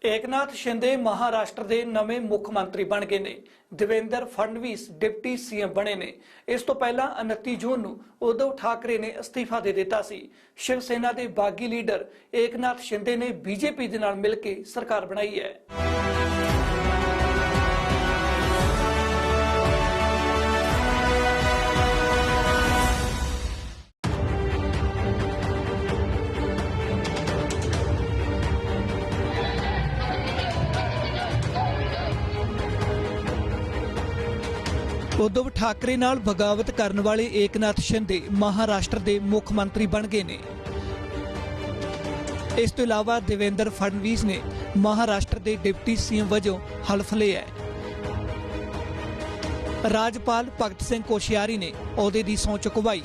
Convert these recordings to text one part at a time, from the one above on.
एकनाथ शिंदे महाराष्ट्र के नवे मुख मंत्री बन गए ने। देवेंद्र फडणवीस डिप्टी सीएम बने ने। इस तो पहला 29 जून नूं उद्धव ठाकरे ने अस्तीफा दे दिता सी। शिव सेना के बागी लीडर एकनाथ शिंदे ने बीजेपी दे नाल मिल के सरकार बनाई है। उद्धव ठाकरे नाल बगावत करने वाले एकनाथ शिंदे महाराष्ट्र के मुख मंत्री बन गए ने। इस तो इलावा देवेंद्र फडणवीस ने महाराष्ट्र के डिप्टी सीएम वजों हल्फ लिया है। राज्यपाल भगत सिंह कोश्यारी ने ओहदे दी सौं चुकवाई।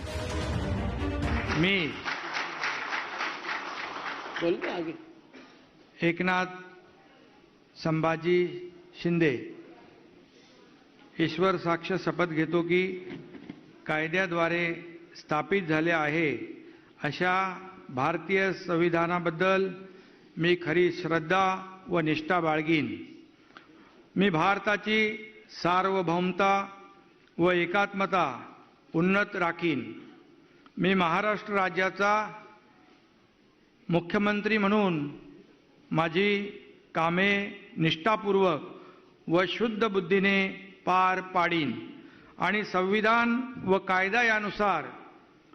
एकनाथ संभाजी शिंदे ईश्वर साक्ष शपथ घेतो की कायद्याद्वारे स्थापित झाले आहे अशा भारतीय संविधानाबद्दल मी खरी श्रद्धा व निष्ठा बाळगीन। मी भारताची सार्वभौमता व एकात्मता उन्नत राखीन। मी महाराष्ट्र राज्याचा मुख्यमंत्री म्हणून माझी कामे निष्ठापूर्वक व शुद्ध बुद्धीने पार पाडीन आणि संविधान व कायदा यानुसार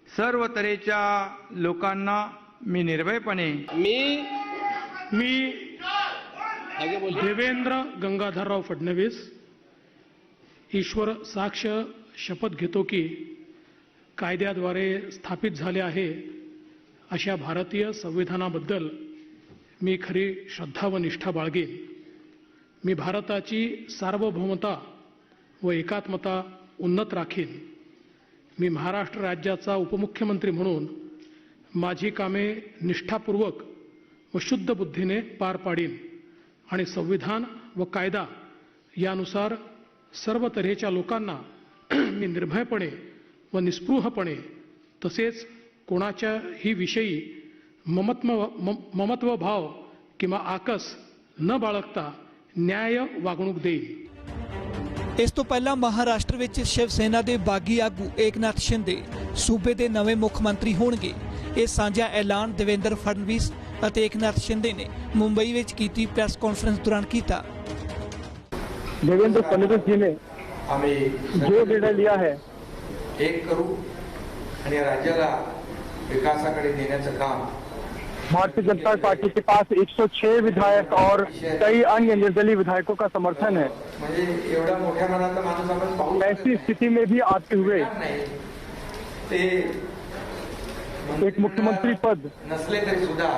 सर्व तऱ्हेच्या लोकांना मी निर्भयपणे देवेंद्र गंगाधरराव फडणवीस ईश्वर साक्ष शपथ घेतो की कायद्याद्वारे स्थापित झाले आहे अशा भारतीय संविधानाबद्दल मी खरी श्रद्धा व निष्ठा बाळगीन। मी भारताची सार्वभौमता व एकात्मता उन्नत राखीन। मी महाराष्ट्र राज्याचा उपमुख्यमंत्री म्हणून माझी कामे निष्ठापूर्वक व शुद्ध बुद्धीने पार पाडीन आणि संविधान व कायदा यानुसार सर्व तऱ्हेच्या लोकांना मी निर्भयपणे व निस्पृहपणे तसेच कोणाच्याही विषयी ममत्व भाव किंवा आकस न बाळगता न्याय वागणूक देईन। इस तो पहला महाराष्ट्र विच शिव सेना के बागी आगू एकनाथ शिंदे सूबे के नवे मुख मंत्री होणगे। यह साझा ऐलान देवेंद्र फडणवीस और एकनाथ शिंदे ने मुंबई विच कीती प्रेस कॉन्फ्रेंस दौरान किया। देवेंद्र फडणवीस जी ने जो निर्णय लिया है एक करू आणि राज्याला विकासाकडे नेण्याचं काम। भारतीय जनता पार्टी के पास 106 विधायक और कई अन्य निर्दलीय विधायकों का समर्थन है। ऐसी स्थिति में भी आते हुए एक मुख्यमंत्री पद नसले तरी सुद्धा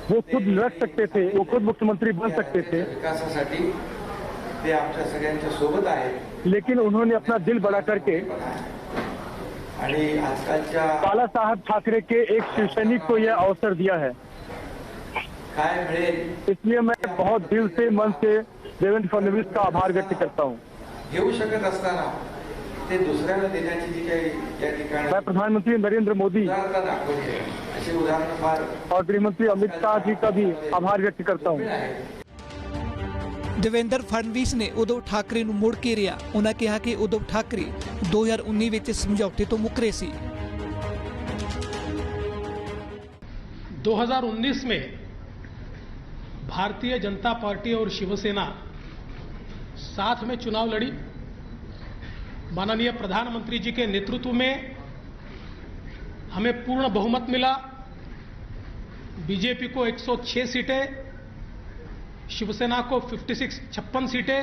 वो खुद लड़ सकते थे, वो खुद मुख्यमंत्री बन सकते थे, विकासासाठी ते आमच्या सगळ्यांच्या सोबत आहे। लेकिन उन्होंने अपना दिल बड़ा करके बाला साहब ठाकरे के एक शिवसैनिक को यह अवसर दिया है। इसलिए मैं बहुत दिल से मन से देवेंद्र फडणवीस का आभार व्यक्त करता हूँ। मैं प्रधानमंत्री नरेंद्र मोदी और गृहमंत्री अमित शाह जी का भी आभार व्यक्त करता हूँ। देवेंद्र फडणवीस ने उद्धव ठाकरे नूं मुड़ घेरिया। उन्होंने कहा कि उद्धव ठाकरे 2019 विच समझौते तो मुकरे सी। 2019 में भारतीय जनता पार्टी और शिवसेना साथ में चुनाव लड़ी। माननीय प्रधानमंत्री जी के नेतृत्व में हमें पूर्ण बहुमत मिला। बीजेपी को 106 सीटें, शिवसेना को 56 सीटें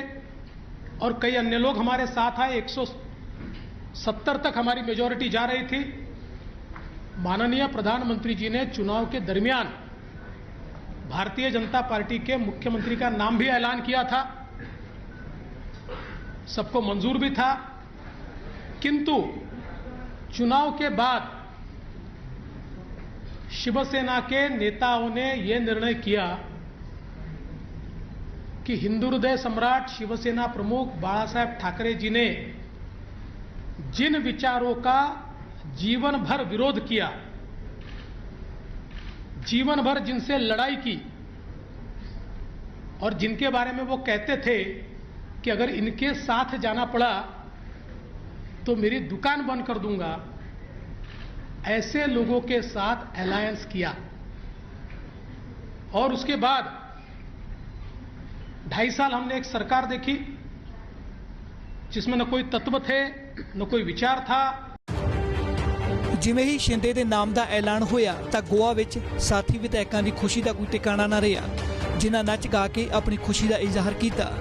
और कई अन्य लोग हमारे साथ आए। 170 तक हमारी मेजॉरिटी जा रही थी। माननीय प्रधानमंत्री जी ने चुनाव के दरमियान भारतीय जनता पार्टी के मुख्यमंत्री का नाम भी ऐलान किया था, सबको मंजूर भी था। किंतु चुनाव के बाद शिवसेना के नेताओं ने यह निर्णय किया कि हिंदू हृदय सम्राट शिवसेना प्रमुख बाला साहेब ठाकरे जी ने जिन विचारों का जीवन भर विरोध किया, जीवन भर जिनसे लड़ाई की और जिनके बारे में वो कहते थे कि अगर इनके साथ जाना पड़ा तो मेरी दुकान बंद कर दूंगा, ऐसे लोगों के साथ अलायंस किया। और उसके बाद 2.5 साल हमने एक सरकार देखी जिसमें न कोई तत्व थे, न कोई विचार था। ਜਿਵੇਂ ਹੀ ਸ਼ਿੰਦੇ ਦੇ ਨਾਮ ਦਾ ਐਲਾਨ ਹੋਇਆ ਤਾਂ ਗੋਆ ਵਿੱਚ ਸਾਥੀ ਵਿਧਾਇਕਾਂ ਦੀ ਖੁਸ਼ੀ ਦਾ ਕੋਈ ਟਿਕਾਣਾ ਨਾ ਰਿਹਾ, ਜਿਨ੍ਹਾਂ ਨੱਚ ਗਾ ਕੇ ਆਪਣੀ ਖੁਸ਼ੀ ਦਾ ਇਜ਼ਹਾਰ ਕੀਤਾ।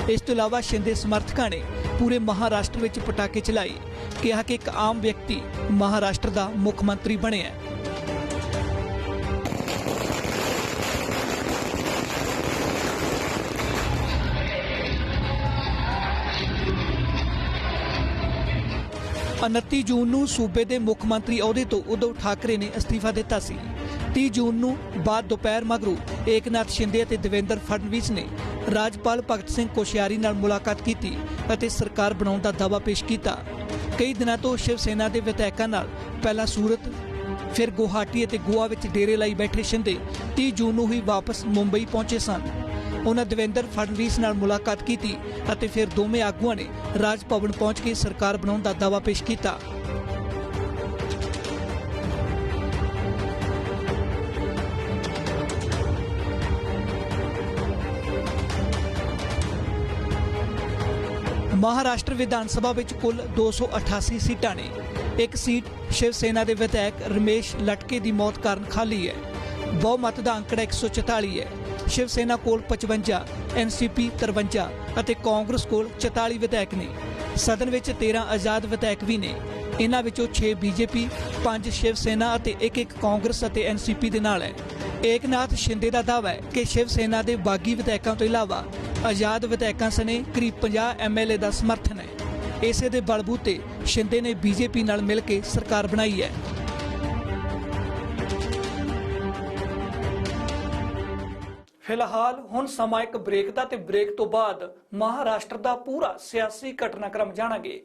ਇਸ ਤੋਂ ਇਲਾਵਾ ਸ਼ਿੰਦੇ ਸਮਰਥਕਾਂ ਨੇ ਪੂਰੇ ਮਹਾਰਾਸ਼ਟਰ ਵਿੱਚ ਪਟਾਕੇ ਚਲਾਏ, ਕਿਹਾ ਕਿ ਇੱਕ ਆਮ ਵਿਅਕਤੀ ਮਹਾਰਾਸ਼ਟਰ ਦਾ ਮੁੱਖ ਮੰਤਰੀ ਬਣਿਆ। उनती जून ਨੂੰ सूबे के मुख मंत्री अहुदे तो उद्धव ठाकरे ने अस्तीफा दिता सी। 30 जून ਨੂੰ बाद दोपहर मगरों एकनाथ शिंदे ਅਤੇ देवेंद्र फडणवीस ने राजपाल भगत सिंह कोश्यारी नाल मुलाकात की ਅਤੇ सरकार बनाउण दा दावा पेश किया। कई दिनों तो शिव सेना के विधायकों नाल पहला सूरत फिर गुवाहाटी ਅਤੇ गोवा ਵਿੱਚ डेरे लाई बैठे शिंदे 30 जून ਨੂੰ ही वापस मुंबई पहुंचे सन। उन्होंने देवेंद्र फडणवीस नाल मुलाकात की ਅਤੇ फिर दोवें आगुआं ने राज भवन पहुंच के सरकार बनाउण दा दावा पेश किया। महाराष्ट्र विधान सभा विच कुल 288 सीटां ने। एक सीट शिव सेना के विधायक रमेश लटके की मौत कारण खाली है। बहुमत का अंकड़ा 144 है। शिव सेना कोल 55, NCP 53 ਅਤੇ कांग्रेस कोल 44 विधायक ने। सदन ਵਿੱਚ 13 आजाद विधायक भी ने। इन्हां विचों 6 BJP, 5 शिव सेना ਅਤੇ 1 कांग्रेस ਅਤੇ NCP ਦੇ ਨਾਲ ਹੈ। एकनाथ शिंदे का दावा है कि शिव सेना के बागी विधायकों तो इलावा आजाद विधायकों सने करीब 50 MLA का समर्थन है। इसे दे बलबूते शिंदे ने BJP नाल मिल के सरकार बनाई है। फिलहाल हुण समा एक ब्रेक दा ते ब्रेक तो बाद महाराष्ट्र का पूरा सियासी घटनाक्रम जाणांगे।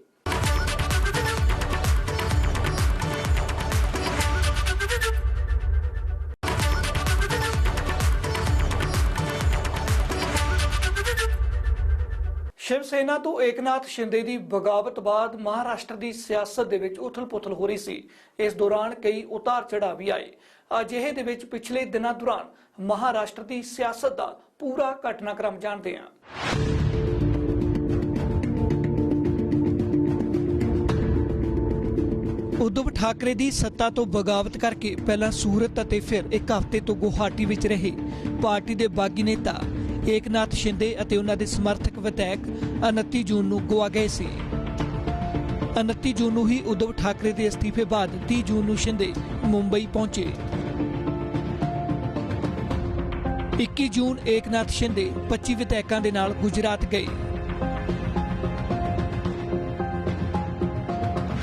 शिव सेना तो एकनाथ शिंदे की बगावत बाद महाराष्ट्र की सियासत दे विच उथल पुथल हो रही सी। इस दौरान कई उतार चढ़ाव भी आए। अजिहे दे विच पिछले दिनों दौरान महाराष्ट्र की सियासत का पूरा घटनाक्रम जानते हैं। उद्धव ठाकरे की सत्ता तो बगावत करके पहला सूरत ਅਤੇ फिर एक हफ्ते तो गुवाहाटी विच रहे पार्टी के बागी नेता एकनाथ शिंदे ਅਤੇ ਉਹਨਾਂ ਦੇ ਸਮਰਥਕ ਵਿਧਾਇਕ 29 ਜੂਨ ਨੂੰ गोवा गए सी। 29 जून ਨੂੰ ही उद्धव ठाकरे के अस्तीफे बाद 30 जून ਨੂੰ शिंदे मुंबई पहुंचे। 21 जून एकनाथ शिंदे 25 विधायकों के नाल गुजरात गए।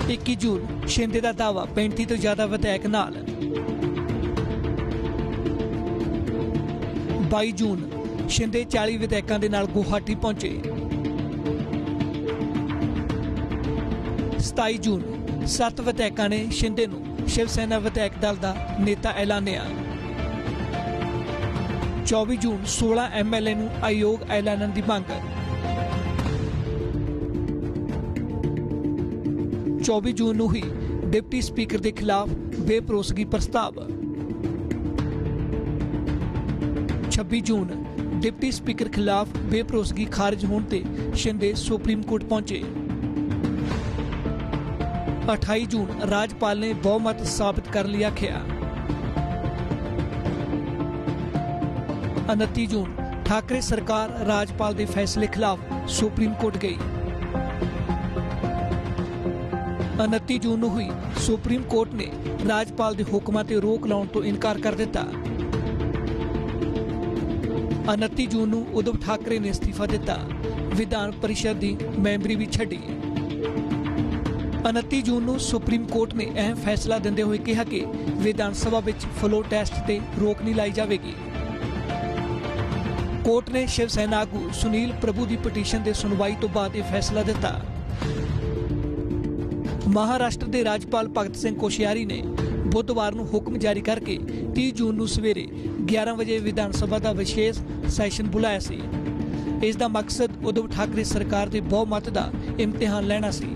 21 जून शिंदे का दावा 35 तो ज्यादा विधायक नाल। 22 जून शिंदे 40 विधायकों के नाल गुवाहाटी पहुंचे। 27 जून 7 विधायकों ने शिंदे नूं शिवसेना विधायक दल का नेता ऐलानिया। 24 जून 16 MLA नूं आयोग ऐलानण की मांग। 24 जून नूं ही डिप्टी स्पीकर के खिलाफ बेभरोसगी प्रस्ताव। 26 जून डिप्टी स्पीकर खिलाफ बेभरोसगी खारिज होने ते शिंदे सुप्रीम कोर्ट पहुंचे। 28 जून राजपाल ने बहुमत साबित कर लिया आख्या। 29 जून ठाकरे सरकार राजपाल के फैसले खिलाफ सुप्रीम कोर्ट गई। 29 जून नूं हुई सुप्रीम कोर्ट ने राजपाल के हुक्मां ते रोक लाउण तो इनकार कर दिता। 29 जून नूं उद्धव ठाकरे ने इस्तीफा दिता। विधान परिषद की मैंबरी भी छड्डी। 29 जून नूं सुप्रीम कोर्ट ने अहम फैसला दिंदे होए कहा कि विधान सभा विच फ्लोर टेस्ट ते रोक नहीं लाई जाएगी। कोर्ट ने शिव सेना आगू सुनील प्रभु की पटीशन की सुनवाई तो बाद यह फैसला दिता। महाराष्ट्र के राज्यपाल भगत सिंह कोश्यारी ने बुधवार को हुक्म जारी करके 30 जून को सवेरे 11 बजे विधान सभा का विशेष सैशन बुलाया सी। इस दा मकसद उद्धव ठाकरे सरकार के बहुमत का इम्तिहान लेना सी।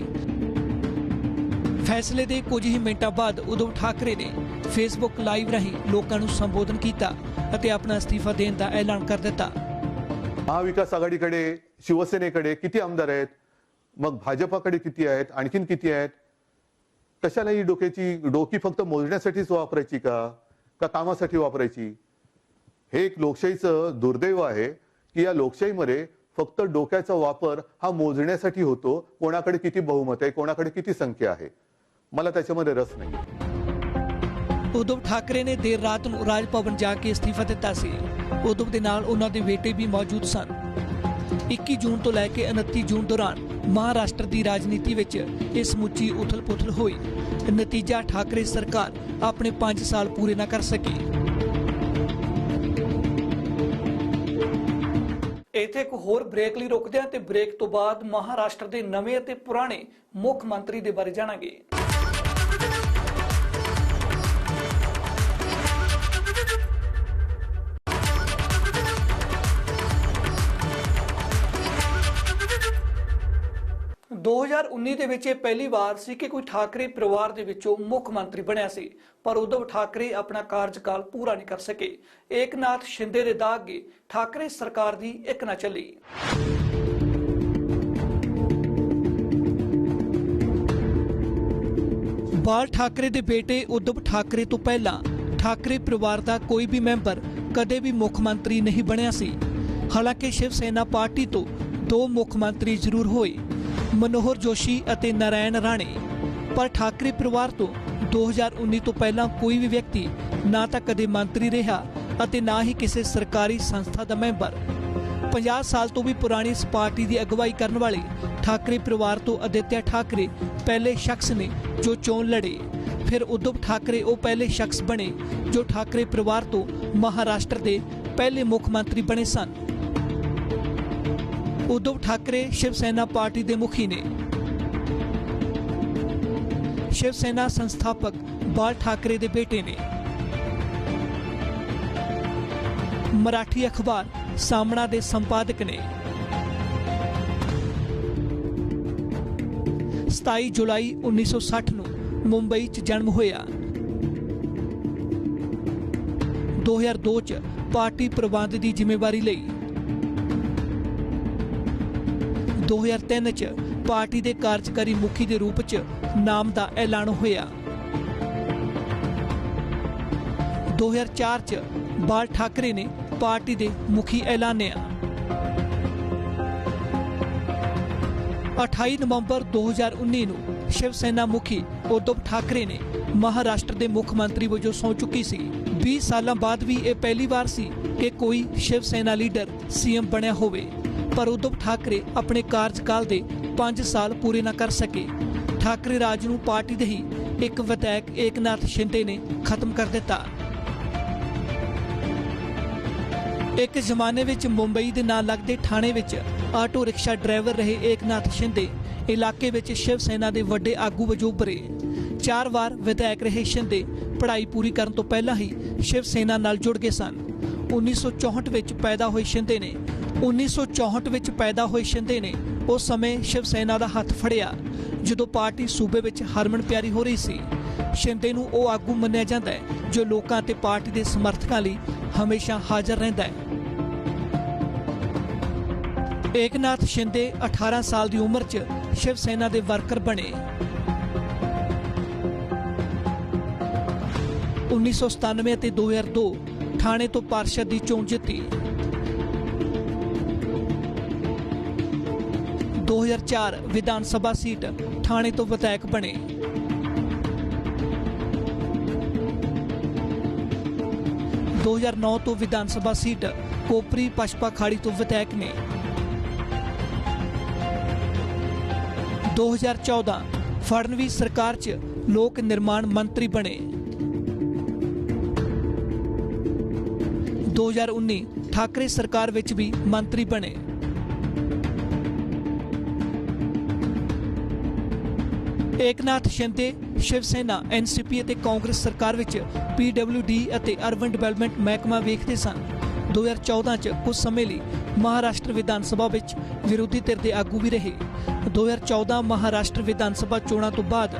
फैसले के कुछ ही मिनटों बाद उद्धव ठाकरे ने फेसबुक लाइव राही लोगों को संबोधन किया और अपना इस्तीफा देने का ऐलान कर दिता। महाविकास आघाडीकडे शिवसेनेकडे किती आमदार आहेत, मग भाजपाकडे किती आहेत, आणखीन किती आहेत? कशाला ही डोकी फक्त मोजण्यासाठीच वापरायची का कामासाठी वापरायची? हे एक लोकशाहीचं दुर्दैव आहे की या लोकशाहीमध्ये फक्त डोक्याचा वापर हा मोजण्यासाठी होतो, कोणाकडे किती बहुमत आहे, कोणाकडे किती संख्या आहे। मला त्याच्यामध्ये रस नाही। उद्धव ठाकरे ने देर रात ਨੂੰ राज भवन जाके इस्तीफा दिता सी। उद्धव दे नाल उन्हां दे बेटे भी मौजूद सन। 21 जून तो लैके 29 जून दौरान महाराष्ट्र की राजनीति विच इह समुची उथल पुथल हुई। नतीजा ठाकरे सरकार अपने 5 साल पूरे न कर सकी। इत्थे एक होर ब्रेक ਲਈ रुकदे हां ते ब्रेक तो बाद महाराष्ट्र के नवे ते पुराने मुख मंत्री दे बारे जाणांगे। 2019 ਦੇ ਵਿੱਚ ਇਹ ਪਹਿਲੀ ਵਾਰ ਸੀ ਕਿ ਕੋਈ ਠਾਕਰੇ ਪਰਿਵਾਰ ਦੇ ਵਿੱਚੋਂ ਮੁੱਖ ਮੰਤਰੀ ਬਣਿਆ ਸੀ, ਪਰ ਉद्धਵ ਠਾਕਰੇ ਆਪਣਾ ਕਾਰਜਕਾਲ ਪੂਰਾ ਨਹੀਂ ਕਰ ਸਕੇ। ਏਕਨਾਥ ਸ਼ਿੰਦੇ ਦੇ ਦਾਅ ਅੱਗੇ ਠਾਕਰੇ ਸਰਕਾਰ ਦੀ ਇੱਕ ਨਾ ਚੱਲੀ। ਬਾਲ ਠਾਕਰੇ ਦੇ ਬੇਟੇ ਉद्धਵ ਠਾਕਰੇ ਤੋਂ ਪਹਿਲਾਂ ਠਾਕਰੇ ਪਰਿਵਾਰ ਦਾ ਕੋਈ ਵੀ ਮੈਂਬਰ ਕਦੇ ਵੀ ਮੁੱਖ ਮੰਤਰੀ ਨਹੀਂ ਬਣਿਆ ਸੀ। ਹਾਲਾਂਕਿ ਸ਼ਿਵ ਸੈਨਾ ਪਾਰਟੀ ਤੋਂ 2 ਮੁੱਖ ਮੰਤਰੀ ਜ਼ਰੂਰ ਹੋਏ, मनोहर जोशी ਅਤੇ नारायण राणे, पर ठाकरे परिवार तो 2019 तो पहला कोई भी व्यक्ति ना तो कदे मंत्री रहा ਅਤੇ ना ही किसी सरकारी संस्था का मैंबर। 50 साल तो भी पुरानी इस पार्टी की अगवाई करने वाले ठाकरे परिवार तो आदित्य ठाकरे पहले शख्स ने जो चोन लड़े। फिर उद्धव ठाकरे वो पहले शख्स बने जो ठाकरे परिवार तो महाराष्ट्र के पहले मुख्यमंत्री बने सन। उद्धव ठाकरे शिवसेना पार्टी के मुखी ने। शिवसेना संस्थापक बाल ठाकरे के बेटे ने। मराठी अखबार सामना के संपादक ने। 27 जुलाई 1960 ਨੂੰ मुंबई च जन्म होया। 2002 च पार्टी प्रबंध की जिम्मेवारी लई। 2003 च पार्टी के कार्यकारी मुखी के रूप च नाम का ऐलान होया। 2004 च बाल ठाकरे ने पार्टी के मुखी ऐलानिया। 28 नवंबर 2019 ਨੂੰ शिवसेना मुखी उद्धव ठाकरे ने महाराष्ट्र के मुख्य मंत्री वजों सौं चुकी सी। 20 साल बाद भी यह पहली बार सी कि कोई शिवसेना लीडर सीएम बनया होवे, पर उद्धव ठाकरे अपने कार्यकाल के 5 साल पूरे न कर सके। ठाकरे राज नूं पार्टी दे ही एक विधायक एकनाथ शिंदे ने खत्म कर दिता। एक जमाने विच मुंबई के नाल लगदे ठाणे विच आटो रिक्शा ड्राइवर रहे एकनाथ शिंदे इलाके विच शिवसेना के वड्डे आगू वजों उभरे। 4 बार विधायक रहे शिंदे पढ़ाई पूरी करन तो पहला ही शिवसेना नाल जुड़ गए सन। 1964 विच पैदा होए शिंदे ने 1964 ਵਿੱਚ पैदा होए शिंदे ने उस समय शिवसेना का हथ फड़िया ਜਦੋਂ पार्टी सूबे ਵਿੱਚ हरमन प्यारी हो रही सी। शिंदे ਨੂੰ ਉਹ ਆਗੂ ਮੰਨਿਆ ਜਾਂਦਾ ਹੈ जो ਲੋਕਾਂ ਤੇ पार्टी ਦੇ ਸਮਰਥਕਾਂ ਲਈ हमेशा हाजिर रहता है। एकनाथ शिंदे 18 साल की उम्र च शिवसेना के वर्कर बने। 1997 ਅਤੇ 2002 ठाणे तो पार्षद की चोण जित्ती। 2004 विधान सभा सीट ठाणे तो विधायक बने। 2009 तो विधान सभा सीट कोपरी पशपा खाड़ी तो विधायक ने। 2014 फडणवीस सरकार च लोक निर्माण मंत्री बने। 2019 ठाकरे सरकार विच भी मंत्री बने। ਏਕਨਾਥ ਸ਼ਿੰਦੇ ਸ਼ਿਵ ਸੈਨਾ ਐਨਸੀਪੀ ਅਤੇ ਕਾਂਗਰਸ ਸਰਕਾਰ ਵਿੱਚ ਪੀਡਬਲਿਊਡੀ ਅਤੇ ਅਰਬਨ ਡਿਵੈਲਪਮੈਂਟ ਮਹਿਕਮਾ ਵੇਖਦੇ ਸਨ। 2014 ਚ ਕੁਝ ਸਮੇਂ ਲਈ ਮਹਾਰਾਸ਼ਟਰ ਵਿਧਾਨ ਸਭਾ ਵਿੱਚ ਵਿਰੋਧੀ ਧਿਰ ਦੇ ਆਗੂ ਵੀ ਰਹੇ। 2014 ਮਹਾਰਾਸ਼ਟਰ ਵਿਧਾਨ ਸਭਾ ਚੋਣਾਂ ਤੋਂ ਬਾਅਦ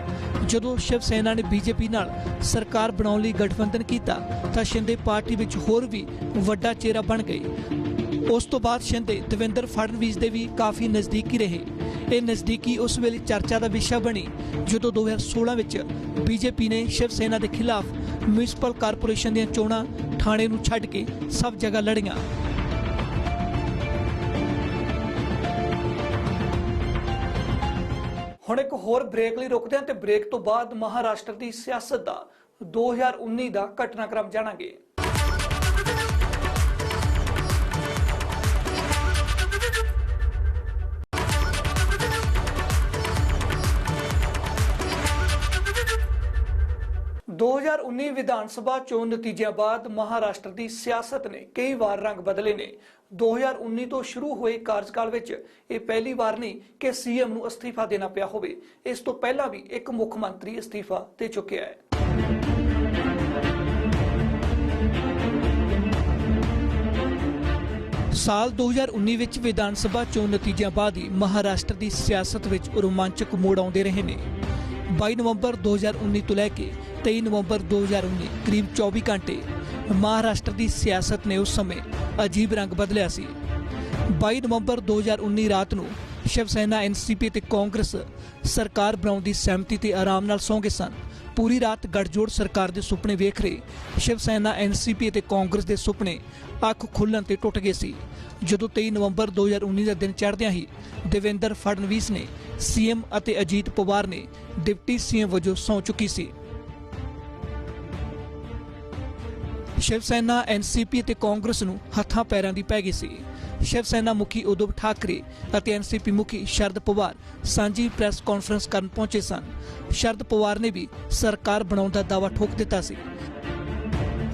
ਜਦੋਂ ਸ਼ਿਵ ਸੈਨਾ ਨੇ ਬੀਜੇਪੀ ਨਾਲ ਸਰਕਾਰ ਬਣਾਉਣ ਲਈ ਗਠਬੰਧਨ ਕੀਤਾ ਤਾਂ ਸ਼ਿੰਦੇ ਪਾਰਟੀ ਵਿੱਚ ਹੋਰ ਵੀ ਵੱਡਾ ਚਿਹਰਾ ਬਣ ਗਏ। ਉਸ ਤੋਂ ਬਾਅਦ ਸ਼ਿੰਦੇ ਦੇਵੇਂਦਰ ਫੜਨਵੀਸ ਦੇ ਵੀ ਕਾਫੀ ਨਜ਼ਦੀਕੀ ਰਹੇ। ਇਹ ਨਜ਼ਦੀਕੀ ਉਸ ਵੇਲੇ ਚਰਚਾ ਦਾ ਵਿਸ਼ਾ ਬਣੀ ਜਦੋਂ 2016 ਵਿੱਚ ਬੀਜੇਪੀ ਨੇ ਸ਼ਿਵ ਸੈਨਾ ਦੇ ਖਿਲਾਫ ਮਿਊਨਿਸਪਲ ਕਾਰਪੋਰੇਸ਼ਨ ਦੀਆਂ ਚੋਣਾਂ ਥਾਣੇ ਨੂੰ ਛੱਡ ਕੇ ਸਭ ਜਗ੍ਹਾ ਲੜੀਆਂ। ਹੁਣ ਇੱਕ ਹੋਰ ਬ੍ਰੇਕ ਲਈ ਰੁਕਦੇ ਹਾਂ ਤੇ ਬ੍ਰੇਕ ਤੋਂ ਬਾਅਦ ਮਹਾਰਾਸ਼ਟਰ ਦੀ ਸਿਆਸਤ ਦਾ 2019 ਦਾ ਘਟਨਾਕ੍ਰਮ ਜਾਣਾਂਗੇ। दो 2019 ਵਿਧਾਨ ਸਭਾ ਚੋਣ ਨਤੀਜਿਆਂ ਬਾਅਦ ਮਹਾਰਾਸ਼ਟਰ ਦੀ ਸਿਆਸਤ ਨੇ ਕਈ ਵਾਰ ਰੰਗ ਬਦਲੇ ਨੇ। 2019 ਤੋਂ ਸ਼ੁਰੂ ਹੋਏ ਕਾਰਜਕਾਲ ਵਿੱਚ ਇਹ ਪਹਿਲੀ ਵਾਰ ਨਹੀਂ ਕਿ ਸੀਐਮ ਨੂੰ ਅਸਤੀਫਾ ਦੇਣਾ ਪਿਆ ਹੋਵੇ। ਇਸ ਤੋਂ ਪਹਿਲਾਂ ਵੀ ਇੱਕ ਮੁੱਖ ਮੰਤਰੀ ਅਸਤੀਫਾ ਦੇ ਚੁੱਕਿਆ ਹੈ। ਸਾਲ 2019 ਵਿੱਚ ਵਿਧਾਨ ਸਭਾ ਚੋਣ ਨਤੀਜਿਆਂ ਬਾਅਦ ਹੀ ਮਹਾਰਾਸ਼ਟਰ ਦੀ ਸਿਆਸਤ ਵਿੱਚ ਰੋਮਾਂਚਕ ਮੋੜ ਆਉਂਦੇ ਰਹੇ ਨੇ। 22 ਨਵੰਬਰ 2019 ਤੋਂ ਲੈ ਕੇ 23 ਨਵੰਬਰ 2019 ਕਰੀਬ 24 ਘੰਟੇ ਮਹਾਰਾਸ਼ਟਰ ਦੀ ਸਿਆਸਤ ਨੇ ਉਸ ਸਮੇਂ ਅਜੀਬ ਰੰਗ ਬਦਲਿਆ ਸੀ। 22 ਨਵੰਬਰ 2019 ਰਾਤ ਨੂੰ ਸ਼ਿਵ ਸੈਨਾ ਐਨਸੀਪੀ ਤੇ ਕਾਂਗਰਸ ਸਰਕਾਰ ਬਣਾਉਣ ਦੀ ਸਹਿਮਤੀ ਤੇ ਆਰਾਮ ਨਾਲ ਸੌਂ ਗਏ ਸਨ। ਪੂਰੀ ਰਾਤ ਗੱਠਜੋੜ ਸਰਕਾਰ ਦੇ ਸੁਪਨੇ ਵੇਖ ਰਹੇ ਸ਼ਿਵ ਸੈਨਾ ਐਨਸੀਪੀ ਤੇ ਕਾਂਗਰਸ ਦੇ ਸੁਪਨੇ ਅੱਖ ਖੁੱਲ੍ਹਣ ਤੇ ਟੁੱਟ ਗਏ ਸੀ ਜਦੋਂ 23 ਨਵੰਬਰ 2019 ਦਾ ਦਿਨ ਚੜ੍ਹਦਿਆਂ ਹੀ ਦੇਵੇਂਦਰ ਫੜਨਵੀਸ ਨੇ ਸੀਐਮ ਅਤੇ ਅਜੀਤ ਪਵਾਰ ਨੇ ਡਿਪਟੀ ਸੀਐਮ ਵਜੋਂ ਸਹੁੰ ਚੁੱਕੀ ਸੀ। ਸ਼ਿਵ ਸੈਨਾ ਐਨਸੀਪੀ ਅਤੇ ਕਾਂਗਰਸ ਨੂੰ ਹੱਥਾਂ ਪੈਰਾਂ ਦੀ ਪੈ ਗਈ ਸੀ। ਸ਼ਿਵ ਸੈਨਾ ਮੁਖੀ ਉਦਵ ਠਾਕਰੇ ਅਤੇ ਐਨਸੀਪੀ ਮੁਖੀ ਸ਼ਰਦ ਪਵਾਰ ਸਾਂਝੀ ਪ੍ਰੈਸ ਕਾਨਫਰੰਸ ਕਰਨ ਪਹੁੰਚੇ ਸਨ। ਸ਼ਰਦ ਪਵਾਰ ਨੇ ਵੀ ਸਰਕਾਰ ਬਣਾਉਣ ਦਾ ਦਾਅਵਾ ਠੋਕ ਦਿੱਤਾ ਸੀ।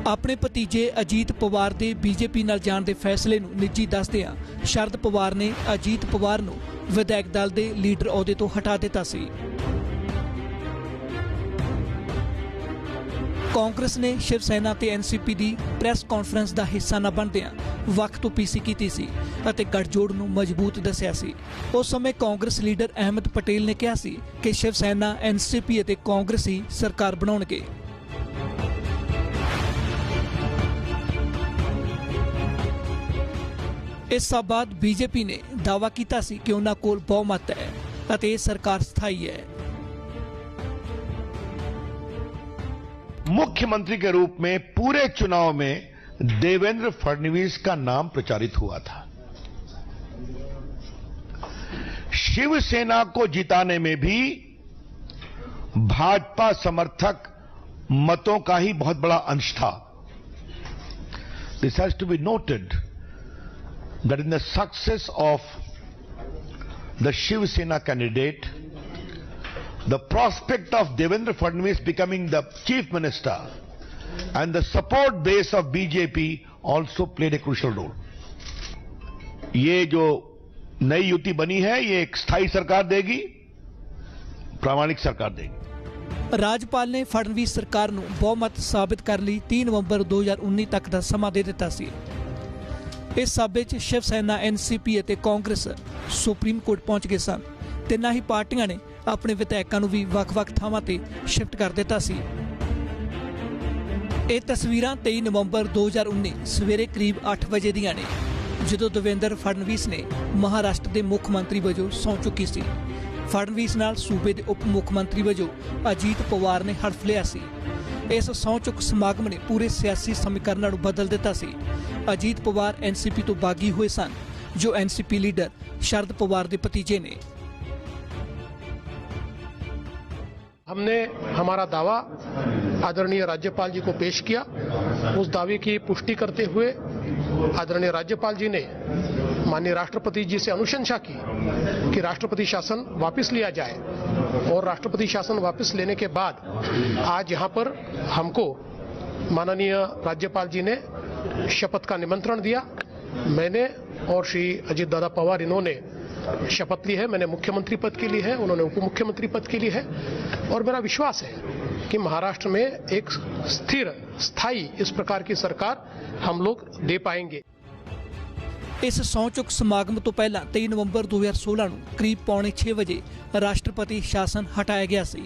ਆਪਣੇ ਭਤੀਜੇ ਅਜੀਤ ਪਵਾਰ ਦੇ ਬੀਜੇਪੀ ਨਾਲ ਜਾਣ ਦੇ ਫੈਸਲੇ ਨੂੰ ਨਿੱਜੀ ਦੱਸਦਿਆਂ ਸ਼ਰਦ ਪਵਾਰ ਨੇ ਅਜੀਤ ਪਵਾਰ ਨੂੰ ਵਿਧਾਇਕ ਦਲ ਦੇ ਲੀਡਰ ਅਹੁਦੇ ਤੋਂ ਹਟਾ ਦਿੱਤਾ ਸੀ। ਕਾਂਗਰਸ ਨੇ ਸ਼ਿਵ ਸੈਨਾ ਤੇ ਐਨਸੀਪੀ ਦੀ ਪ੍ਰੈਸ ਕਾਨਫਰੰਸ ਦਾ ਹਿੱਸਾ ਨਾ ਬਣਦਿਆਂ ਵਕਤ ਤੋਂ ਪੀਸੀ ਕੀਤੀ ਸੀ ਅਤੇ ਗੱਠਜੋੜ ਨੂੰ ਮਜ਼ਬੂਤ ਦੱਸਿਆ ਸੀ। ਉਸ ਸਮੇਂ ਕਾਂਗਰਸ ਲੀਡਰ ਅਹਿਮਦ ਪਟੇਲ ਨੇ ਕਿਹਾ ਸੀ ਕਿ ਸ਼ਿਵ ਸੈਨਾ ਐਨਸੀਪੀ ਅਤੇ ਕਾਂਗਰਸ ਹੀ ਸਰਕਾਰ ਬਣਾਉਣਗੇ। ਇਸ ਤੋਂ ਬਾਅਦ ਬੀਜੇਪੀ ਨੇ ਦਾਅਵਾ ਕੀਤਾ ਸੀ ਕਿ ਉਹਨਾਂ ਕੋਲ ਬਹੁਮਤ ਹੈ ਅਤੇ ਇਹ ਸਰਕਾਰ ਸਥਾਈ ਹੈ। मुख्यमंत्री के रूप में पूरे चुनाव में देवेंद्र फडणवीस का नाम प्रचारित हुआ था। शिवसेना को जिताने में भी भाजपा समर्थक मतों का ही बहुत बड़ा अंश था। This has to be noted that in the success of the Shiv Sena candidate, the prospect of Devendra Fadnavis becoming the chief minister and the support base of BJP also played a crucial role. ये जो नई युति बनी है ये एक स्थायी सरकार देगी, प्रामाणिक सरकार देगी। ਰਾਜਪਾਲ ਨੇ ਫੜਨਵੀਸ ਸਰਕਾਰ ਨੂੰ ਬਹੁਮਤ ਸਾਬਿਤ ਕਰਨ ਲਈ 3 ਨਵੰਬਰ 2019 ਤੱਕ ਦਾ ਸਮਾਂ ਦੇ ਦਿੱਤਾ ਸੀ। ਇਸ ਸਾਬੇ 'ਚ ਸ਼ਿਵ ਸੈਨਾ ਐਨਸੀਪੀ ਅਤੇ ਕਾਂਗਰਸ ਸੁਪਰੀਮ ਕੋਰਟ ਪਹੁੰਚ ਗਏ ਸਨ। ਤਿੰਨਾਂ ਹੀ ਪਾਰਟੀਆਂ ਨੇ ਆਪਣੇ ਵਿਧਾਇਕਾਂ ਨੂੰ ਵੀ ਵੱਖ-ਵੱਖ ਥਾਵਾਂ ਤੇ ਸ਼ਿਫਟ ਕਰ ਦਿੱਤਾ ਸੀ। ਇਹ ਤਸਵੀਰਾਂ 23 ਨਵੰਬਰ 2019 ਸਵੇਰੇ ਕਰੀਬ 8 ਵਜੇ ਦੀਆਂ ਨੇ ਜਦੋਂ ਦੇਵੇਂਦਰ ਫੜਨਵੀਸ ਨੇ ਮਹਾਰਾਸ਼ਟਰ ਦੇ ਮੁੱਖ ਮੰਤਰੀ ਵਜੋਂ ਸਹੁੰ ਚੁੱਕੀ ਸੀ। ਫੜਨਵੀਸ ਨਾਲ ਸੂਬੇ ਦੇ ਉਪ ਮੁੱਖ ਮੰਤਰੀ ਵਜੋਂ ਅਜੀਤ ਪਵਾਰ ਨੇ ਹਲਫ ਲਿਆ ਸੀ। ਇਸ ਸਹੁੰ ਚੁੱਕ ਸਮਾਗਮ ਨੇ ਪੂਰੇ ਸਿਆਸੀ ਸਮੀਕਰਨਾਂ ਨੂੰ ਬਦਲ ਦਿੱਤਾ ਸੀ। ਅਜੀਤ ਪਵਾਰ ਐਨਸੀਪੀ ਤੋਂ ਬਾਗੀ ਹੋਏ ਸਨ ਜੋ ਐਨਸੀਪੀ ਲੀਡਰ ਸ਼ਰਦ ਪਵਾਰ ਦੇ ਭਤੀਜੇ ਨੇ। हमने हमारा दावा आदरणीय राज्यपाल जी को पेश किया। उस दावे की पुष्टि करते हुए आदरणीय राज्यपाल जी ने माननीय राष्ट्रपति जी से अनुशंसा की कि राष्ट्रपति शासन वापस लिया जाए और राष्ट्रपति शासन वापस लेने के बाद आज यहाँ पर हमको माननीय राज्यपाल जी ने शपथ का निमंत्रण दिया। मैंने और श्री अजीत दादा पवार इन्होंने शपथ ली है, मैंने मुख्यमंत्री पद के लिए है, उन्होंने उप मुख्यमंत्री पद के लिए है, और मेरा विश्वास है कि महाराष्ट्र में एक स्थिर, स्थायी इस प्रकार की सरकार हम लोग दे पाएंगे। इस सਹੁੰ ਚੁੱਕ ਸਮਾਗਮ ਤੋਂ ਪਹਿਲਾਂ 23 ਨਵੰਬਰ 2016 ਨੂੰ ਕਰੀਬ 5:45 ਵਜੇ ਰਾਸ਼ਟਰਪਤੀ ਸ਼ਾਸਨ ਹਟਾਇਆ ਗਿਆ ਸੀ,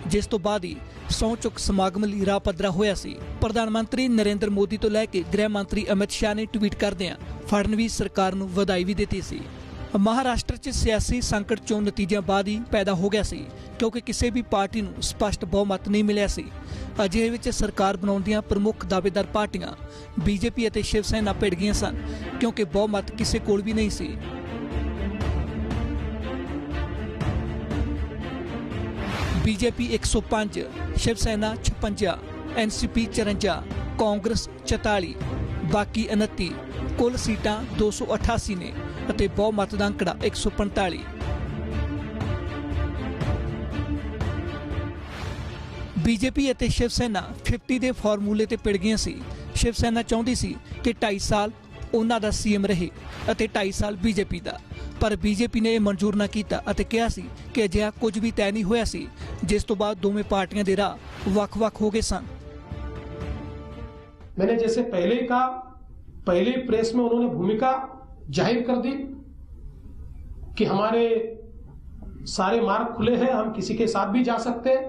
ਜਿਸ ਤੋਂ ਬਾਅਦ ਹੀ ਸਹੁੰ ਚੁੱਕ ਸਮਾਗਮ ਲਈ ਰਾਹ ਪੱਧਰਾ ਹੋਇਆ ਸੀ। ਪ੍ਰਧਾਨ ਮੰਤਰੀ ਨਰਿੰਦਰ ਮੋਦੀ ਤੋਂ ਲੈ ਕੇ ਗ੍ਰਹਿ ਮੰਤਰੀ ਅਮਿਤ ਸ਼ਾਹ ਨੇ ਟਵੀਟ ਕਰਦਿਆਂ ਫੜਨਵੀਸ ਸਰਕਾਰ ਨੂੰ ਵਧਾਈ ਵੀ ਦਿੱਤੀ ਸੀ। महाराष्ट्र च सियासी संकट चों नतीजा बाद ही पैदा हो गया सी, क्योंकि किसी भी पार्टी नूं स्पष्ट बहुमत नहीं मिलिया सी। अजिहे विच सरकार बनाउण दीआं प्रमुख दावेदार पार्टियां बीजेपी अते शिव सेना भिड़ गईआं सन, क्योंकि बहुमत किसी कोल भी नहीं सी। बीजेपी 105, शिव सेना 56, NCP 54, कांग्रेस 44, बाकी 29, कुल सीटां 288 ने ਅਤੇ ਬਹੁਮਤ ਦਾ ਅੰਕੜਾ 145। ਬੀਜੇਪੀ ਅਤੇ ਸ਼ਿਵ ਸੈਨਾ 50 ਦੇ ਫਾਰਮੂਲੇ ਤੇ ਪਿੜ ਗਈਆਂ ਸੀ। ਸ਼ਿਵ ਸੈਨਾ ਚਾਹੁੰਦੀ ਸੀ ਕਿ 2.5 ਸਾਲ ਉਹਨਾਂ ਦਾ ਸੀਐਮ ਰਹੇ ਅਤੇ 2.5 ਸਾਲ ਬੀਜੇਪੀ ਦਾ, ਪਰ ਬੀਜੇਪੀ ਨੇ ਇਹ ਮਨਜ਼ੂਰ ਨਾ ਕੀਤਾ ਅਤੇ ਕਿਹਾ ਸੀ ਕਿ ਅਜਿਹਾ ਕੁਝ ਵੀ ਤੈਅ ਨਹੀਂ ਹੋਇਆ ਸੀ, ਜਿਸ ਤੋਂ ਬਾਅਦ ਦੋਵੇਂ ਪਾਰਟੀਆਂ ਦੇ ਰਾਹ ਵੱਖ-ਵੱਖ ਹੋ ਗਏ ਸਨ। मैंने जैसे पहले ही कहा, पहले प्रेस में उन्होंने भूमिका जाहिर कर दी कि हमारे सारे मार्ग खुले हैं, हम किसी के साथ भी जा सकते हैं।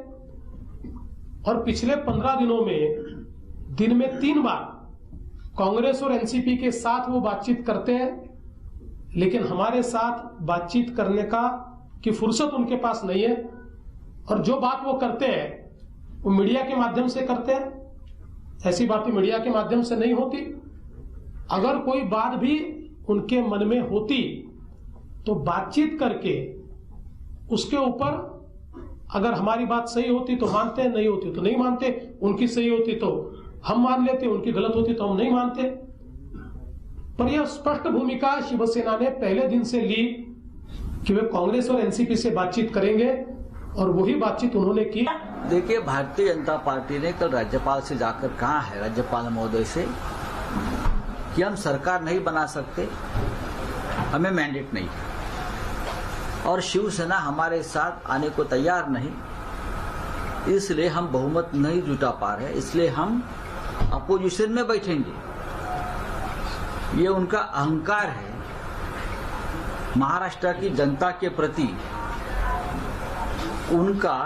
और पिछले 15 दिनों में दिन में 3 बार कांग्रेस और एनसीपी के साथ वो बातचीत करते हैं, लेकिन हमारे साथ बातचीत करने की फुर्सत उनके पास नहीं है। और जो बात वो करते हैं वो मीडिया के माध्यम से करते हैं। ऐसी बातें मीडिया के माध्यम से नहीं होती। अगर कोई बात भी उनके मन में होती तो बातचीत करके उसके ऊपर अगर हमारी बात सही होती तो मानते, नहीं होती तो नहीं मानते। उनकी सही होती तो हम मान लेते, उनकी गलत होती तो हम नहीं मानते। पर यह स्पष्ट भूमिका शिवसेना ने पहले दिन से ली कि वे कांग्रेस और एनसीपी से बातचीत करेंगे, और वही बातचीत उन्होंने की। देखिए, भारतीय जनता पार्टी ने कल राज्यपाल से जाकर कहा है, राज्यपाल महोदय से, कि हम सरकार नहीं बना सकते, हमें मैंडेट नहीं है और शिवसेना हमारे साथ आने को तैयार नहीं, इसलिए हम बहुमत नहीं जुटा पा रहे, इसलिए हम अपोजिशन में बैठेंगे। ये उनका अहंकार है, महाराष्ट्र की जनता के प्रति उनका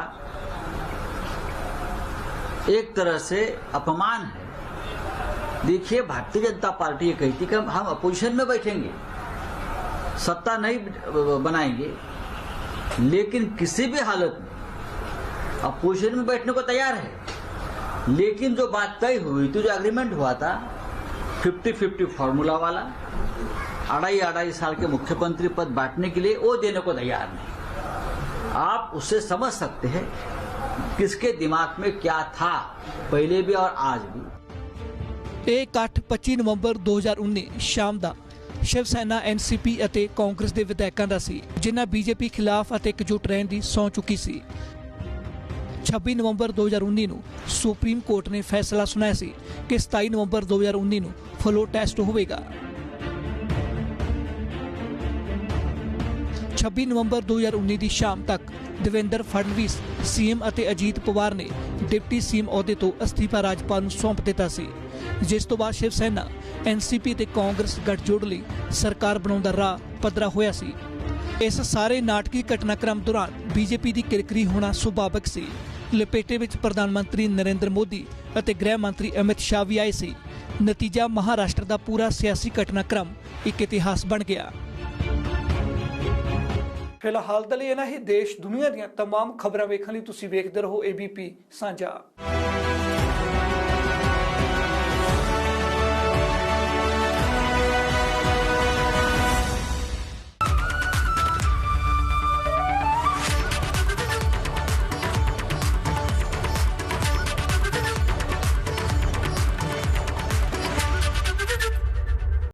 एक तरह से अपमान है। देखिए, भारतीय जनता पार्टी ये कहती कि हम अपोजिशन में बैठेंगे, सत्ता नहीं बनाएंगे, लेकिन किसी भी हालत में अपोजिशन में बैठने को तैयार है। लेकिन जो बात तय हुई थी, जो एग्रीमेंट हुआ था 50-50 फॉर्मूला वाला, 2.5 साल के मुख्यमंत्री पद बांटने के लिए, वो देने को तैयार नहीं। आप उससे समझ सकते हैं किसके दिमाग में क्या था, पहले भी और आज भी। ਇਹ ਇਕੱਠ 25 ਨਵੰਬਰ 2019 ਸ਼ਾਮ ਦਾ ਸ਼ਿਵ ਸੈਨਾ, ਐਨਸੀਪੀ ਅਤੇ ਕਾਂਗਰਸ ਦੇ ਵਿਧਾਇਕਾਂ ਦਾ ਸੀ, ਜਿਨ੍ਹਾਂ ਬੀਜੇਪੀ ਖਿਲਾਫ ਅਤੇ ਇਕਜੁੱਟ ਰਹਿਣ ਦੀ ਸਹੁੰ ਚੁੱਕੀ ਸੀ। 26 ਨਵੰਬਰ 2019 ਨੂੰ ਸੁਪਰੀਮ ਕੋਰਟ ਨੇ ਫੈਸਲਾ ਸੁਣਾਇਆ ਸੀ ਕਿ 27 ਨਵੰਬਰ 2019 ਨੂੰ ਫਲੋ ਟੈਸਟ ਹੋਵੇਗਾ। 26 ਨਵੰਬਰ 2019 ਦੀ ਸ਼ਾਮ ਤੱਕ ਦੇਵੇਂਦਰ ਫੜਨਵੀਸ ਸੀਐਮ ਅਤੇ ਅਜੀਤ ਪਵਾਰ ਨੇ ਡਿਪਟੀ ਸੀਐਮ ਅਹੁਦੇ ਤੋਂ ਅਸਤੀਫਾ ਰਾਜਪਾਲ ਨੂੰ ਸੌਂਪ ਦਿੱਤਾ ਸੀ, ਜਿਸ ਤੋਂ ਬਾਅਦ ਸ਼ਿਵ ਸੈਨਾ, ਐਨਸੀਪੀ ਤੇ ਕਾਂਗਰਸ ਗੱਠਜੋੜ ਲਈ ਸਰਕਾਰ ਬਣਾਉਣ ਦਾ ਰਾਹ ਪੱਧਰਾ ਹੋਇਆ ਸੀ। ਇਸ ਸਾਰੇ ਨਾਟਕੀ ਘਟਨਾਕ੍ਰਮ ਦੌਰਾਨ ਬੀਜੇਪੀ ਦੀ ਕਿਰਕਰੀ ਹੋਣਾ ਸੁਭਾਵਿਕ ਸੀ। ਲਪੇਟੇ ਵਿੱਚ ਪ੍ਰਧਾਨ ਮੰਤਰੀ ਨਰਿੰਦਰ ਮੋਦੀ ਅਤੇ ਗ੍ਰਹਿ ਮੰਤਰੀ ਅਮਿਤ ਸ਼ਾਹ ਵੀ ਆਏ ਸੀ। ਨਤੀਜਾ, ਮਹਾਰਾਸ਼ਟਰ ਦਾ ਪੂਰਾ ਸਿਆਸੀ ਘਟਨਾਕ੍ਰਮ ਇੱਕ ਇਤਿਹਾਸ ਬਣ ਗਿਆ। ਫਿਲਹਾਲ ਦੇ ਲਈ ਇਹਨਾਂ ਹੀ ਦੇਸ਼ ਦੁਨੀਆ ਦੀਆਂ तमाम ਖਬਰਾਂ ਵੇਖਣ ਲਈ ਤੁਸੀਂ ਵੇਖਦੇ ਰਹੋ ABP ਸਾਂਝਾ।